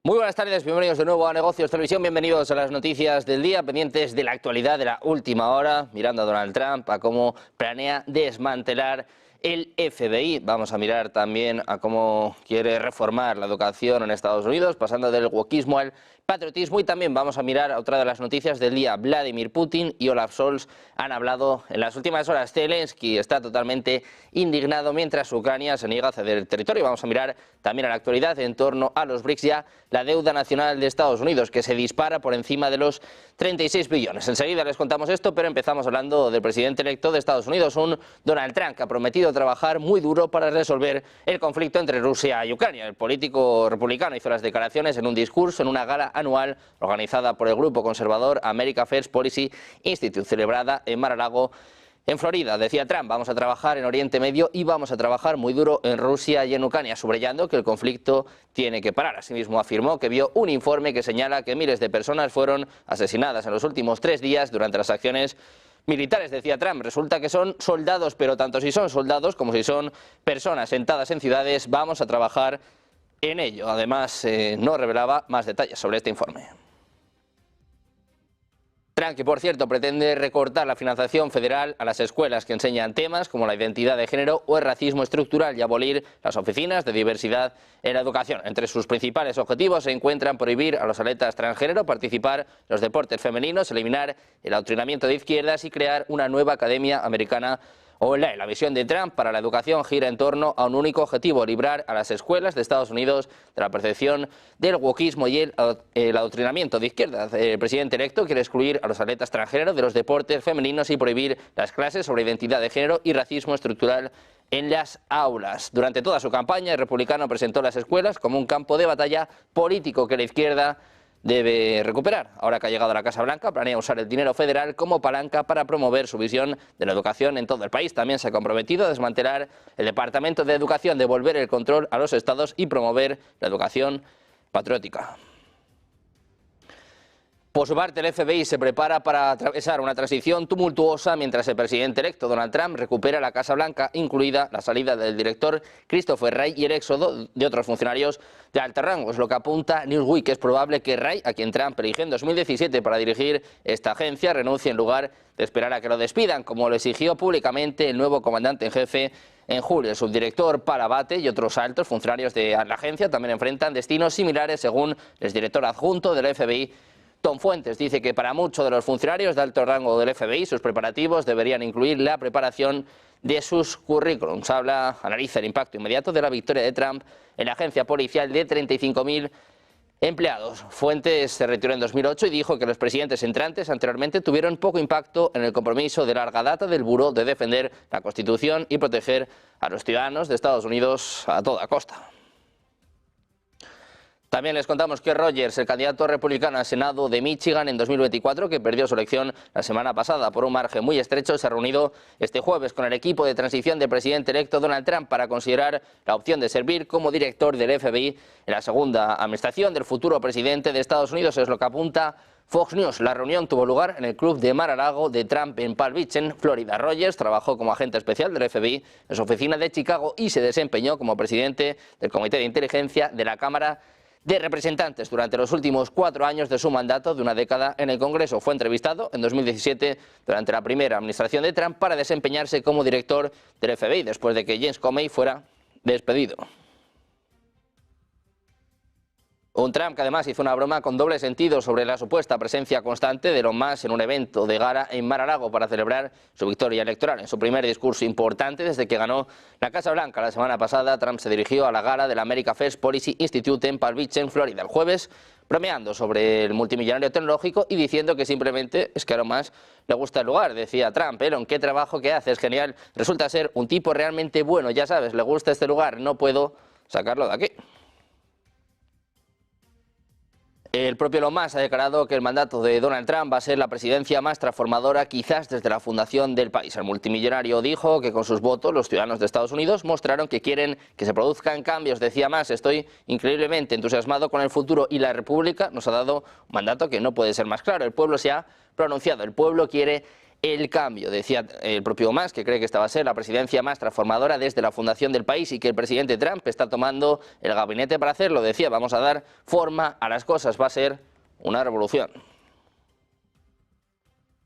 Muy buenas tardes, bienvenidos de nuevo a Negocios Televisión, bienvenidos a las noticias del día, pendientes de la actualidad de la última hora, mirando a Donald Trump, a cómo planea desmantelar el FBI. Vamos a mirar también a cómo quiere reformar la educación en Estados Unidos, pasando del wokismo al patriotismo, y también vamos a mirar a otra de las noticias del día. Vladimir Putin y Olaf Scholz han hablado en las últimas horas. Zelensky está totalmente indignado mientras Ucrania se niega a ceder el territorio. Vamos a mirar también a la actualidad en torno a los BRICS, ya la deuda nacional de Estados Unidos, que se dispara por encima de los 36 billones. Enseguida les contamos esto, pero empezamos hablando del presidente electo de Estados Unidos, un Donald Trump, que ha prometido trabajar muy duro para resolver el conflicto entre Rusia y Ucrania. El político republicano hizo las declaraciones en un discurso en una gala anual organizada por el grupo conservador America First Policy Institute, celebrada en Mar-a-Lago, en Florida. Decía Trump: vamos a trabajar en Oriente Medio y vamos a trabajar muy duro en Rusia y en Ucrania, subrayando que el conflicto tiene que parar. Asimismo afirmó que vio un informe que señala que miles de personas fueron asesinadas en los últimos 3 días durante las acciones militares. Decía Trump: resulta que son soldados, pero tanto si son soldados como si son personas sentadas en ciudades, vamos a trabajar en ello. Además, no revelaba más detalles sobre este informe. Trump, que por cierto pretende recortar la financiación federal a las escuelas que enseñan temas como la identidad de género o el racismo estructural y abolir las oficinas de diversidad en la educación. Entre sus principales objetivos se encuentran prohibir a los atletas transgénero participar en los deportes femeninos, eliminar el adoctrinamiento de izquierdas y crear una nueva academia americana online. La visión de Trump para la educación gira en torno a un único objetivo: librar a las escuelas de Estados Unidos de la percepción del wokismo y el adoctrinamiento de izquierda. El presidente electo quiere excluir a los atletas transgénero de los deportes femeninos y prohibir las clases sobre identidad de género y racismo estructural en las aulas. Durante toda su campaña, el republicano presentó las escuelas como un campo de batalla político que la izquierda debe recuperar. Ahora que ha llegado a la Casa Blanca, planea usar el dinero federal como palanca para promover su visión de la educación en todo el país. También se ha comprometido a desmantelar el Departamento de Educación, devolver el control a los estados y promover la educación patriótica. Por su parte, el FBI se prepara para atravesar una transición tumultuosa mientras el presidente electo Donald Trump recupera la Casa Blanca, incluida la salida del director Christopher Wray y el éxodo de otros funcionarios de alto rango. Es lo que apunta Newsweek. Es probable que Wray, a quien Trump eligió en 2017 para dirigir esta agencia, renuncie en lugar de esperar a que lo despidan, como lo exigió públicamente el nuevo comandante en jefe en julio. El subdirector Parabate y otros altos funcionarios de la agencia también enfrentan destinos similares, según el director adjunto del FBI, Tom Fuentes. Dice que para muchos de los funcionarios de alto rango del FBI, sus preparativos deberían incluir la preparación de sus currículums. Analiza el impacto inmediato de la victoria de Trump en la agencia policial de 35.000 empleados. Fuentes se retiró en 2008 y dijo que los presidentes entrantes anteriormente tuvieron poco impacto en el compromiso de larga data del Buró de defender la Constitución y proteger a los ciudadanos de Estados Unidos a toda costa. También les contamos que Rogers, el candidato republicano al Senado de Michigan en 2024, que perdió su elección la semana pasada por un margen muy estrecho, se ha reunido este jueves con el equipo de transición del presidente electo Donald Trump para considerar la opción de servir como director del FBI en la segunda administración del futuro presidente de Estados Unidos. Es lo que apunta Fox News. La reunión tuvo lugar en el club de Mar-a-Lago de Trump en Palm Beach, en Florida. Rogers trabajó como agente especial del FBI en su oficina de Chicago y se desempeñó como presidente del Comité de Inteligencia de la Cámara de Representantes durante los últimos 4 años de su mandato de una década en el Congreso. Fue entrevistado en 2017 durante la primera administración de Trump para desempeñarse como director del FBI después de que James Comey fuera despedido. Un Trump que además hizo una broma con doble sentido sobre la supuesta presencia constante de Elon Musk en un evento de gala en Mar-a-Lago para celebrar su victoria electoral. En su primer discurso importante desde que ganó la Casa Blanca la semana pasada, Trump se dirigió a la gala del America First Policy Institute en Palm Beach, en Florida, el jueves, bromeando sobre el multimillonario tecnológico y diciendo que simplemente es que a Elon Musk le gusta el lugar. Decía Trump: Elon, qué trabajo que haces, genial, resulta ser un tipo realmente bueno, ya sabes, le gusta este lugar, no puedo sacarlo de aquí. El propio Elon Musk ha declarado que el mandato de Donald Trump va a ser la presidencia más transformadora quizás desde la fundación del país. El multimillonario dijo que con sus votos los ciudadanos de Estados Unidos mostraron que quieren que se produzcan cambios. Decía más: estoy increíblemente entusiasmado con el futuro y la República nos ha dado un mandato que no puede ser más claro. El pueblo se ha pronunciado, el pueblo quiere el cambio. Decía el propio Musk que cree que esta va a ser la presidencia más transformadora desde la fundación del país y que el presidente Trump está tomando el gabinete para hacerlo. Decía, vamos a dar forma a las cosas, va a ser una revolución.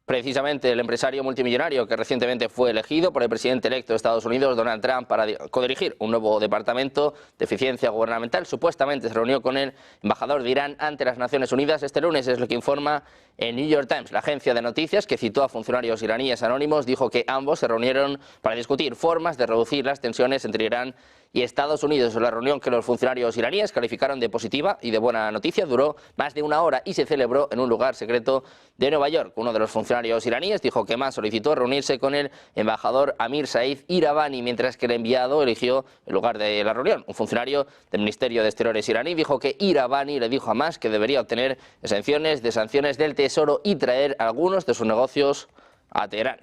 Precisamente el empresario multimillonario que recientemente fue elegido por el presidente electo de Estados Unidos, Donald Trump, para codirigir un nuevo departamento de eficiencia gubernamental, supuestamente se reunió con el embajador de Irán ante las Naciones Unidas este lunes, es lo que informa el New York Times. La agencia de noticias, que citó a funcionarios iraníes anónimos, dijo que ambos se reunieron para discutir formas de reducir las tensiones entre Irán y Estados Unidos. La reunión, que los funcionarios iraníes calificaron de positiva y de buena noticia, duró más de una hora y se celebró en un lugar secreto de Nueva York. Uno de los funcionarios iraníes dijo que Musk solicitó reunirse con el embajador Amir Said Iravani, mientras que el enviado eligió el lugar de la reunión. Un funcionario del Ministerio de Exteriores iraní dijo que Iravani le dijo a Musk que debería obtener exenciones de sanciones del Tesoro y traer algunos de sus negocios a Teherán.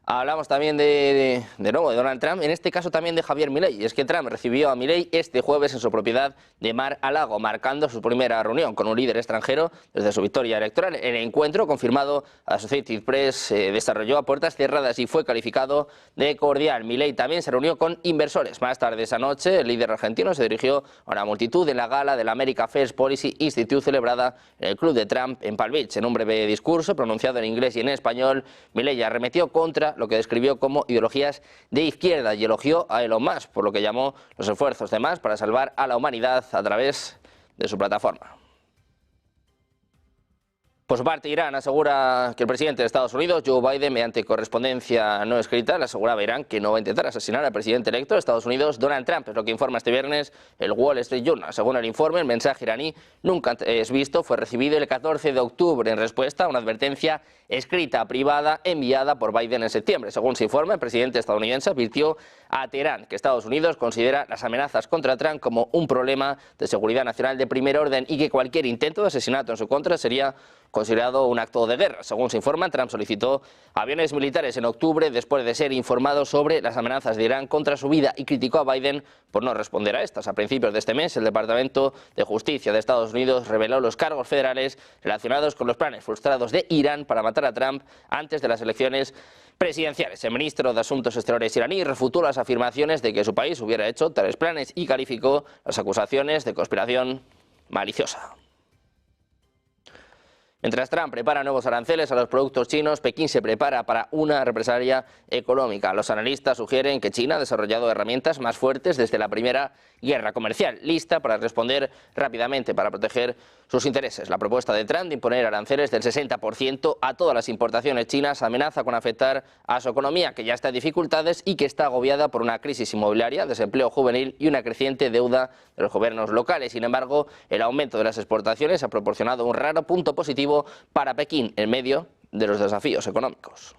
Hablamos también de nuevo de Donald Trump, en este caso también de Javier Milei. Y es que Trump recibió a Milei este jueves en su propiedad de Mar-a-Lago, marcando su primera reunión con un líder extranjero desde su victoria electoral. El encuentro, confirmado a Associated Press, se desarrolló a puertas cerradas y fue calificado de cordial. Milei también se reunió con inversores. Más tarde esa noche, el líder argentino se dirigió a una multitud en la gala de la America First Policy Institute celebrada en el club de Trump en Palm Beach. En un breve discurso pronunciado en inglés y en español, Milei arremetió contra lo que describió como ideologías de izquierda y elogió a Elon Musk por lo que llamó los esfuerzos de Musk para salvar a la humanidad a través de su plataforma. Por su parte, Irán asegura que el presidente de Estados Unidos, Joe Biden, mediante correspondencia no escrita, le aseguraba a Irán que no va a intentar asesinar al presidente electo de Estados Unidos, Donald Trump. Es lo que informa este viernes el Wall Street Journal. Según el informe, el mensaje iraní nunca antes visto fue recibido el 14 de octubre en respuesta a una advertencia escrita privada enviada por Biden en septiembre. Según se informa, el presidente estadounidense advirtió a Teherán que Estados Unidos considera las amenazas contra Trump como un problema de seguridad nacional de primer orden y que cualquier intento de asesinato en su contra sería considerado un acto de guerra. Según se informa, Trump solicitó aviones militares en octubre después de ser informado sobre las amenazas de Irán contra su vida y criticó a Biden por no responder a estas. A principios de este mes, el Departamento de Justicia de Estados Unidos reveló los cargos federales relacionados con los planes frustrados de Irán para matar a Trump antes de las elecciones presidenciales. El ministro de Asuntos Exteriores iraní refutó las afirmaciones de que su país hubiera hecho tales planes y calificó las acusaciones de conspiración maliciosa. Mientras Trump prepara nuevos aranceles a los productos chinos, Pekín se prepara para una represalia económica. Los analistas sugieren que China ha desarrollado herramientas más fuertes desde la primera guerra comercial, lista para responder rápidamente para proteger sus intereses. La propuesta de Trump de imponer aranceles del 60% a todas las importaciones chinas amenaza con afectar a su economía, que ya está en dificultades y que está agobiada por una crisis inmobiliaria, desempleo juvenil y una creciente deuda de los gobiernos locales. Sin embargo, el aumento de las exportaciones ha proporcionado un raro punto positivo para Pekín en medio de los desafíos económicos.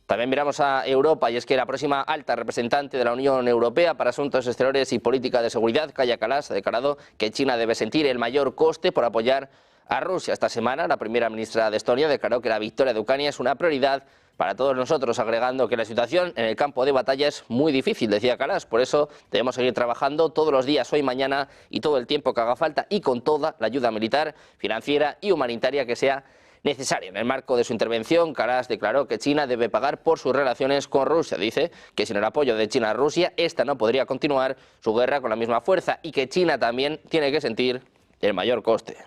También miramos a Europa, y es que la próxima alta representante de la Unión Europea para Asuntos Exteriores y Política de Seguridad, Kaja Kallas, ha declarado que China debe sentir el mayor coste por apoyar a Rusia. Esta semana, la primera ministra de Estonia declaró que la victoria de Ucrania es una prioridad para todos nosotros, agregando que la situación en el campo de batalla es muy difícil, decía Kallas. Por eso debemos seguir trabajando todos los días, hoy, mañana y todo el tiempo que haga falta y con toda la ayuda militar, financiera y humanitaria que sea necesaria. En el marco de su intervención, Kallas declaró que China debe pagar por sus relaciones con Rusia. Dice que sin el apoyo de China a Rusia, esta no podría continuar su guerra con la misma fuerza y que China también tiene que sentir el mayor coste.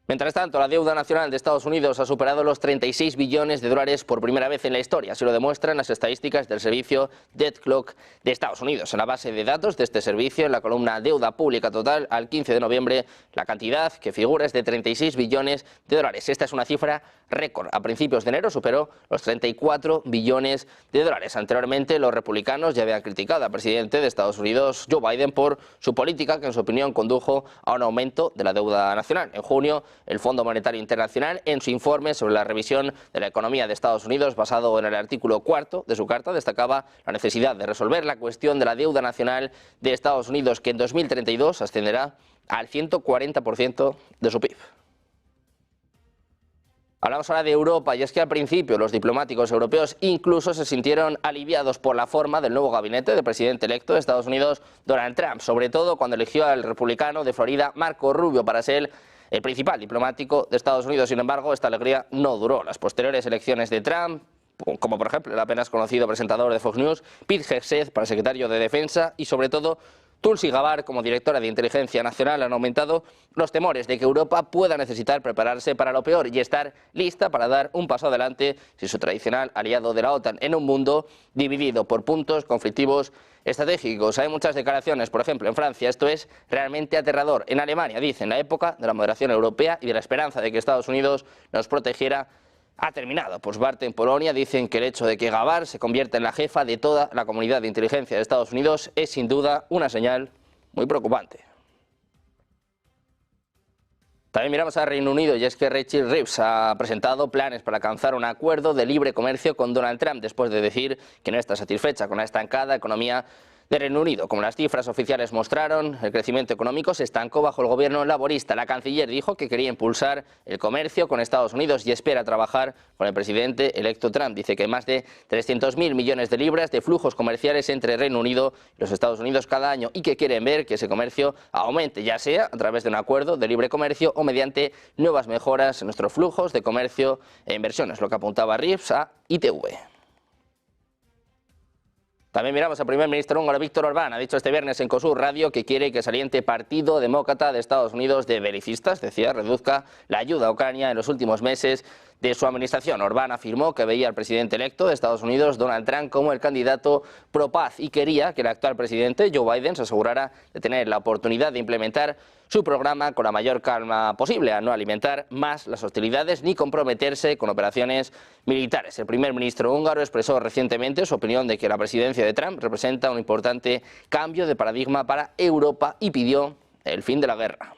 Mientras tanto, la deuda nacional de Estados Unidos ha superado los 36 billones de dólares por primera vez en la historia. Así lo demuestran las estadísticas del servicio Debt Clock de Estados Unidos. En la base de datos de este servicio, en la columna Deuda Pública Total, al 15 de noviembre, la cantidad que figura es de 36 billones de dólares. Esta es una cifra récord. A principios de enero superó los 34 billones de dólares. Anteriormente, los republicanos ya habían criticado al presidente de Estados Unidos, Joe Biden, por su política que, en su opinión, condujo a un aumento de la deuda nacional. En junio, el Fondo Monetario Internacional, en su informe sobre la revisión de la economía de Estados Unidos, basado en el artículo 4 de su carta, destacaba la necesidad de resolver la cuestión de la deuda nacional de Estados Unidos, que en 2032 ascenderá al 140% de su PIB. Hablamos ahora de Europa, y es que al principio los diplomáticos europeos incluso se sintieron aliviados por la forma del nuevo gabinete del presidente electo de Estados Unidos, Donald Trump, sobre todo cuando eligió al republicano de Florida, Marco Rubio, para ser el principal diplomático de Estados Unidos. Sin embargo, esta alegría no duró. Las posteriores elecciones de Trump, como por ejemplo el apenas conocido presentador de Fox News, Pete Hegseth, para secretario de Defensa, y sobre todo Tulsi Gabbard como directora de Inteligencia Nacional, han aumentado los temores de que Europa pueda necesitar prepararse para lo peor y estar lista para dar un paso adelante sin su tradicional aliado de la OTAN en un mundo dividido por puntos conflictivos estratégicos. Hay muchas declaraciones, por ejemplo, en Francia. Esto es realmente aterrador. En Alemania dicen: la época de la moderación europea y de la esperanza de que Estados Unidos nos protegiera ha terminado. Por su parte, en Polonia dicen que el hecho de que Gabbard se convierta en la jefa de toda la comunidad de inteligencia de Estados Unidos es sin duda una señal muy preocupante. También miramos al Reino Unido, y es que Rachel Reeves ha presentado planes para alcanzar un acuerdo de libre comercio con Donald Trump, después de decir que no está satisfecha con la estancada economía de Reino Unido. Como las cifras oficiales mostraron, el crecimiento económico se estancó bajo el gobierno laborista. La canciller dijo que quería impulsar el comercio con Estados Unidos y espera trabajar con el presidente electo Trump. Dice que hay más de 300.000 millones de libras de flujos comerciales entre Reino Unido y los Estados Unidos cada año, y que quieren ver que ese comercio aumente, ya sea a través de un acuerdo de libre comercio o mediante nuevas mejoras en nuestros flujos de comercio e inversiones, lo que apuntaba Reeves a ITV. También miramos al primer ministro húngaro, Viktor Orbán. Ha dicho este viernes en COSUR Radio que quiere que el saliente Partido Demócrata de Estados Unidos de belicistas, decía, reduzca la ayuda a Ucrania en los últimos meses de su administración. Orbán afirmó que veía al presidente electo de Estados Unidos, Donald Trump, como el candidato pro paz, y quería que el actual presidente, Joe Biden, se asegurara de tener la oportunidad de implementar su programa con la mayor calma posible, a no alimentar más las hostilidades ni comprometerse con operaciones militares. El primer ministro húngaro expresó recientemente su opinión de que la presidencia de Trump representa un importante cambio de paradigma para Europa y pidió el fin de la guerra.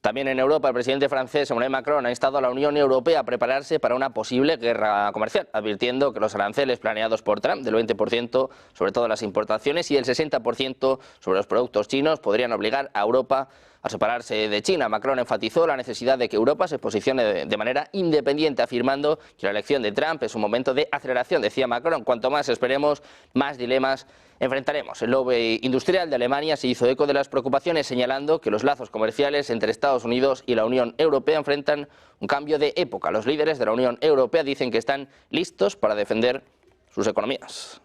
También en Europa, el presidente francés Emmanuel Macron ha instado a la Unión Europea a prepararse para una posible guerra comercial, advirtiendo que los aranceles planeados por Trump del 20% sobre todas las importaciones y el 60% sobre los productos chinos podrían obligar a Europa a separarse de China. Macron enfatizó la necesidad de que Europa se posicione de manera independiente, afirmando que la elección de Trump es un momento de aceleración. Decía Macron: cuanto más esperemos, más dilemas enfrentaremos. El lobby industrial de Alemania se hizo eco de las preocupaciones, señalando que los lazos comerciales entre Estados Unidos y la Unión Europea enfrentan un cambio de época. Los líderes de la Unión Europea dicen que están listos para defender sus economías.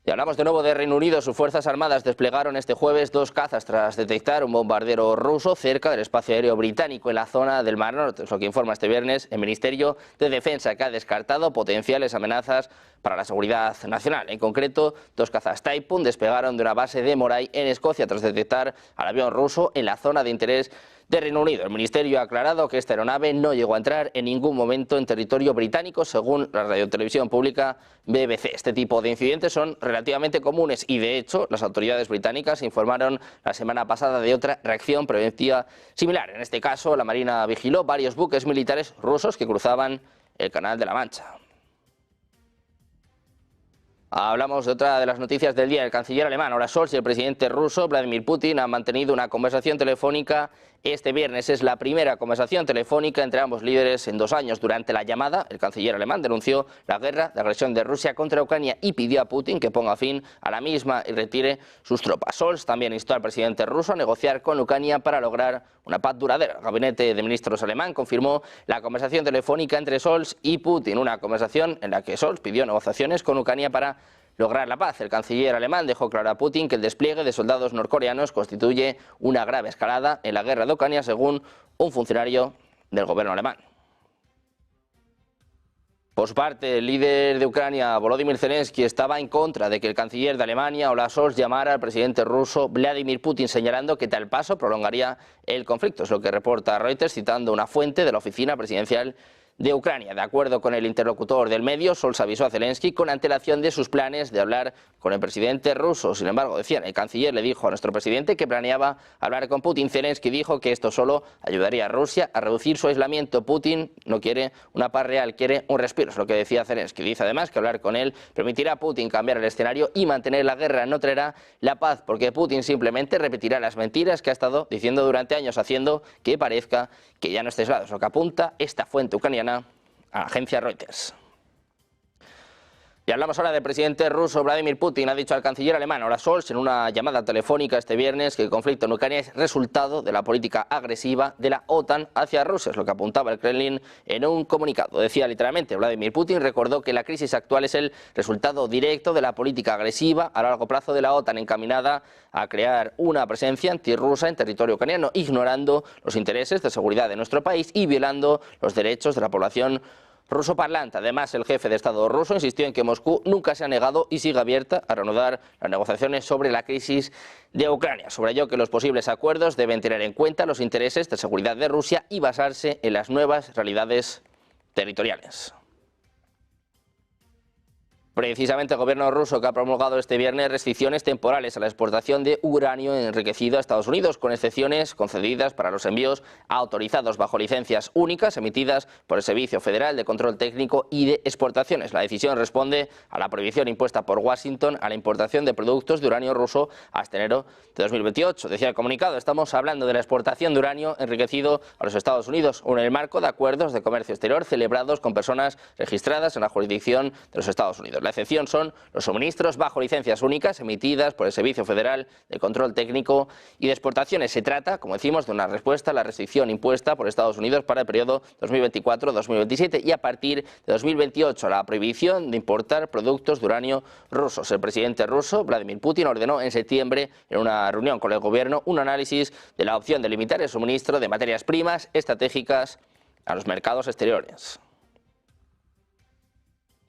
Y hablamos de nuevo de Reino Unido. Sus fuerzas armadas desplegaron este jueves 2 cazas tras detectar un bombardero ruso cerca del espacio aéreo británico en la zona del Mar Norte. Es lo que informa este viernes el Ministerio de Defensa, que ha descartado potenciales amenazas para la seguridad nacional. En concreto, 2 cazas Typhoon despegaron de una base de Moray en Escocia tras detectar al avión ruso en la zona de interés de Reino Unido. El Ministerio ha aclarado que esta aeronave no llegó a entrar en ningún momento en territorio británico, según la radiotelevisión pública BBC. Este tipo de incidentes son relativamente comunes y, de hecho, las autoridades británicas informaron la semana pasada de otra reacción preventiva similar. En este caso, la Marina vigiló varios buques militares rusos que cruzaban el Canal de la Mancha. Hablamos de otra de las noticias del día. El canciller alemán Olaf Scholz y el presidente ruso Vladimir Putin han mantenido una conversación telefónica este viernes. Es la primera conversación telefónica entre ambos líderes en 2 años. Durante la llamada, el canciller alemán denunció la guerra de agresión de Rusia contra Ucrania y pidió a Putin que ponga fin a la misma y retire sus tropas. Scholz también instó al presidente ruso a negociar con Ucrania para lograr una paz duradera. El gabinete de ministros alemán confirmó la conversación telefónica entre Scholz y Putin, una conversación en la que Scholz pidió negociaciones con Ucrania para lograr la paz. El canciller alemán dejó claro a Putin que el despliegue de soldados norcoreanos constituye una grave escalada en la guerra de Ucrania, según un funcionario del gobierno alemán. Por su parte, el líder de Ucrania, Volodymyr Zelensky, estaba en contra de que el canciller de Alemania, Olaf Scholz, llamara al presidente ruso Vladimir Putin, señalando que tal paso prolongaría el conflicto. Es lo que reporta Reuters, citando una fuente de la oficina presidencial de Ucrania. De acuerdo con el interlocutor del medio, Scholz avisó a Zelensky con antelación de sus planes de hablar con el presidente ruso. Sin embargo, decían, el canciller le dijo a nuestro presidente que planeaba hablar con Putin. Zelensky dijo que esto solo ayudaría a Rusia a reducir su aislamiento. Putin no quiere una paz real, quiere un respiro, es lo que decía Zelensky. Dice además que hablar con él permitirá a Putin cambiar el escenario y mantener la guerra, no traerá la paz, porque Putin simplemente repetirá las mentiras que ha estado diciendo durante años, haciendo que parezca que ya no está aislado. Es lo que apunta esta fuente ucraniana a la agencia Reuters. Y hablamos ahora del presidente ruso Vladimir Putin. Ha dicho al canciller alemán Olaf Scholz en una llamada telefónica este viernes que el conflicto en Ucrania es resultado de la política agresiva de la OTAN hacia Rusia, es lo que apuntaba el Kremlin en un comunicado. Decía literalmente, Vladimir Putin recordó que la crisis actual es el resultado directo de la política agresiva a largo plazo de la OTAN encaminada a crear una presencia antirrusa en territorio ucraniano, ignorando los intereses de seguridad de nuestro país y violando los derechos de la población rusoparlante. Además, el jefe de Estado ruso insistió en que Moscú nunca se ha negado y sigue abierta a reanudar las negociaciones sobre la crisis de Ucrania. Subrayó que los posibles acuerdos deben tener en cuenta los intereses de seguridad de Rusia y basarse en las nuevas realidades territoriales. Precisamente el gobierno ruso que ha promulgado este viernes restricciones temporales a la exportación de uranio enriquecido a Estados Unidos, con excepciones concedidas para los envíos autorizados bajo licencias únicas emitidas por el Servicio Federal de Control Técnico y de Exportaciones. La decisión responde a la prohibición impuesta por Washington a la importación de productos de uranio ruso hasta enero de 2028. Decía el comunicado, estamos hablando de la exportación de uranio enriquecido a los Estados Unidos en el marco de acuerdos de comercio exterior celebrados con personas registradas en la jurisdicción de los Estados Unidos. La excepción son los suministros bajo licencias únicas emitidas por el Servicio Federal de Control Técnico y de Exportaciones. Se trata, como decimos, de una respuesta a la restricción impuesta por Estados Unidos para el periodo 2024-2027 y a partir de 2028 a la prohibición de importar productos de uranio rusos. El presidente ruso, Vladimir Putin, ordenó en septiembre, en una reunión con el gobierno, un análisis de la opción de limitar el suministro de materias primas estratégicas a los mercados exteriores.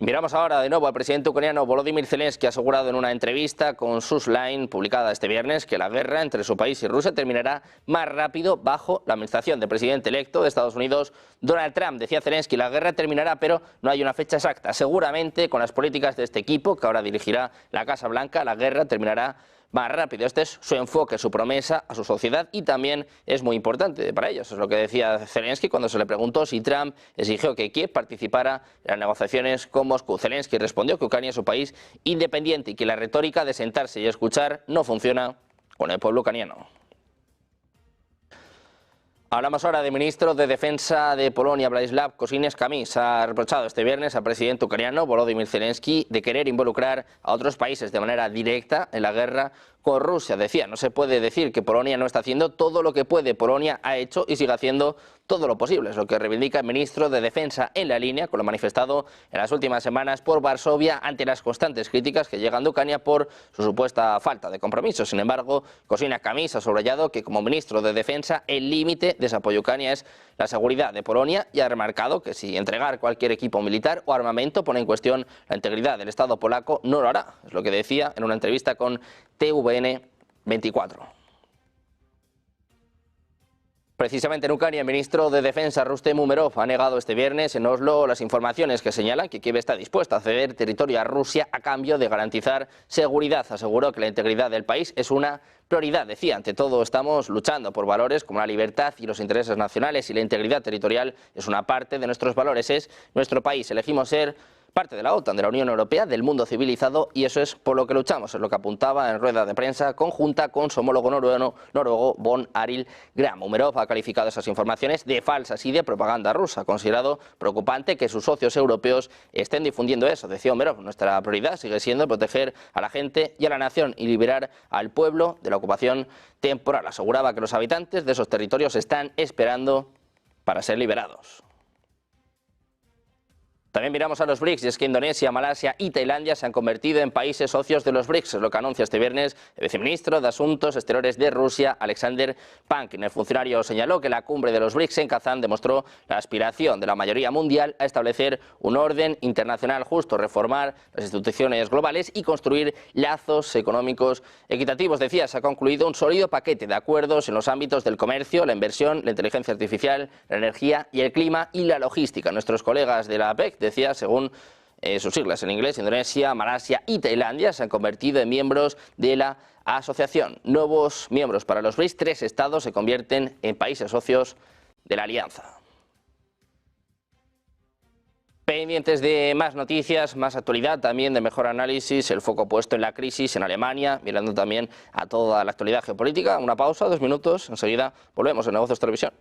Miramos ahora de nuevo al presidente ucraniano Volodymyr Zelensky, ha asegurado en una entrevista con Newsline publicada este viernes que la guerra entre su país y Rusia terminará más rápido bajo la administración del presidente electo de Estados Unidos, Donald Trump. Decía Zelensky, la guerra terminará, pero no hay una fecha exacta. Seguramente con las políticas de este equipo, que ahora dirigirá la Casa Blanca, la guerra terminará más rápido. Este es su enfoque, su promesa a su sociedad y también es muy importante para ellos. Es lo que decía Zelensky cuando se le preguntó si Trump exigió que Kiev participara en las negociaciones con Moscú. Zelensky respondió que Ucrania es un país independiente y que la retórica de sentarse y escuchar no funciona con el pueblo ucraniano. Hablamos ahora del ministro de Defensa de Polonia, Władysław Kosiniak-Kamysz. Ha reprochado este viernes al presidente ucraniano Volodymyr Zelensky de querer involucrar a otros países de manera directa en la guerra con Rusia. Decía, no se puede decir que Polonia no está haciendo todo lo que puede. Polonia ha hecho y sigue haciendo todo lo posible. Es lo que reivindica el ministro de Defensa en la línea con lo manifestado en las últimas semanas por Varsovia ante las constantes críticas que llegan de Ucrania por su supuesta falta de compromiso. Sin embargo, Kosiniak-Kamysz ha subrayado que como ministro de Defensa el límite de ese apoyo a Ucrania es la seguridad de Polonia y ha remarcado que si entregar cualquier equipo militar o armamento pone en cuestión la integridad del Estado polaco, no lo hará. Es lo que decía en una entrevista con TVN24. Precisamente en Ucrania, el ministro de Defensa Rustem Umerov ha negado este viernes en Oslo las informaciones que señalan que Kiev está dispuesta a ceder territorio a Rusia a cambio de garantizar seguridad. Aseguró que la integridad del país es una prioridad. Decía, ante todo estamos luchando por valores como la libertad y los intereses nacionales y la integridad territorial es una parte de nuestros valores, es nuestro país. Elegimos ser parte de la OTAN, de la Unión Europea, del mundo civilizado y eso es por lo que luchamos, es lo que apuntaba en rueda de prensa conjunta con su homólogo noruego Bon Arild Gram. Umerov ha calificado esas informaciones de falsas y de propaganda rusa. Ha considerado preocupante que sus socios europeos estén difundiendo eso. Decía Umerov, nuestra prioridad sigue siendo proteger a la gente y a la nación y liberar al pueblo de la ocupación temporal. Aseguraba que los habitantes de esos territorios están esperando para ser liberados. También miramos a los BRICS y es que Indonesia, Malasia y Tailandia se han convertido en países socios de los BRICS, es lo que anuncia este viernes el viceministro de Asuntos Exteriores de Rusia, Alexander Pankin. El funcionario señaló que la cumbre de los BRICS en Kazán demostró la aspiración de la mayoría mundial a establecer un orden internacional justo, reformar las instituciones globales y construir lazos económicos equitativos. Decía, se ha concluido un sólido paquete de acuerdos en los ámbitos del comercio, la inversión, la inteligencia artificial, la energía y el clima y la logística. Nuestros colegas de la APEC, decía, según sus siglas en inglés, Indonesia, Malasia y Tailandia se han convertido en miembros de la asociación. Nuevos miembros para los BRICS, 3 estados se convierten en países socios de la alianza. Pendientes de más noticias, más actualidad, también de mejor análisis, el foco puesto en la crisis en Alemania, mirando también a toda la actualidad geopolítica. Una pausa, 2 minutos, enseguida volvemos en Negocios Televisión.